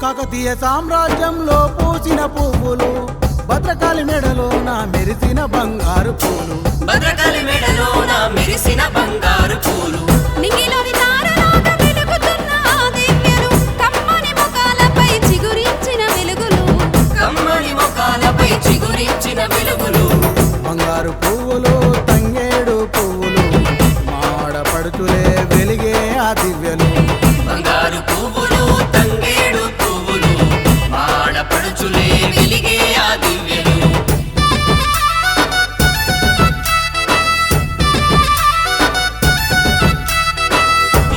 కాకతీయ సామ్రాజ్యంలో పూసిన పువ్వులు భద్రకాళి మెడలోన మెరిసిన బంగారు పూలు భద్రకాళి మెడలోన మెరిసిన బంగారు పూలు నింగిలోని తారలాగా వెలుగుతున్న ఆ దివ్యలు కమ్మని ముఖాలపై చిగురించిన వెలుగులు కమ్మని ముఖాలపై చిగురించిన వెలుగులు బంగారు పువ్వులు తంగేడు పువ్వులు మాడపడుచులే వెలిగే ఆ దివ్యలు బంగారు పువ్వులు తంగేడు పువ్వులు మాడపడుచులే వెలిగే ఆ దివ్యలు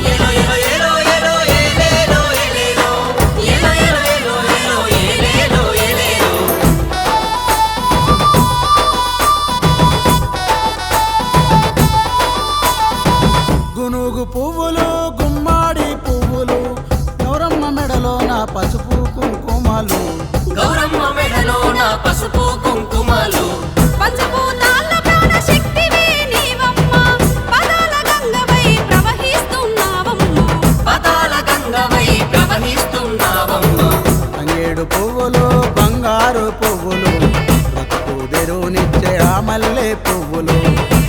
ఎలో ఎలో ఎలో ఎలో ఎలేలో ఎలేలో ఎలో ఎలో ఎలో ఎలో ఎలేలో ఎలేలో గునుగు పువ్వులు గుమ్మాడి పువ్వులు గౌరమ్మ మెడలోన పసుపు కుంకుమలు గౌరమ్మ మెడలోన పసుపు కుంకుమలు పంచభూతాల ప్రాణ శక్తివే నీవమ్మ పదాల గంగవై ప్రవహిస్తున్నావమ్మ పదాల గంగవై ప్రవహిస్తున్నావమ్మ తంగేడు పువ్వులు బంగారు పువ్వులు బ్రతుకు తెరువునిచ్చే ఆ మల్లె పువ్వులు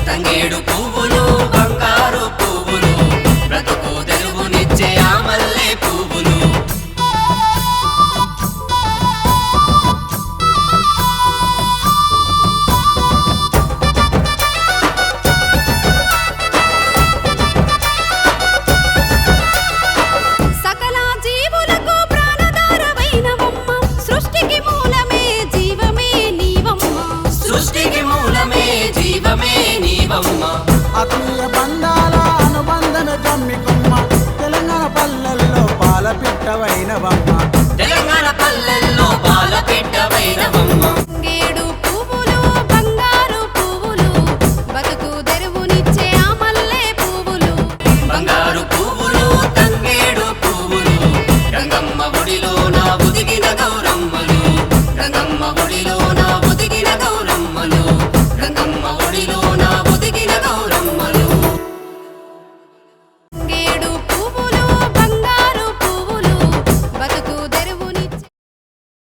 తంగేడు పువ్వులు బంగారు పువ్వులు బ్రతుకు తెరువునిచ్చే ఆ మల్లె పువ్వులు సకల జీవులకు ప్రాణధారవైనవమ్మ సృష్టికి మూలమే జీవమే నీవమ్మ సృష్టికి మూలమే జీవమే నీవమ్మ ఆత్మీయ బంధాల అనుబంధమే జమ్మికొమ్మ తెలంగాణ పల్లెల్లో పాల పిట్టవైనవమ్మ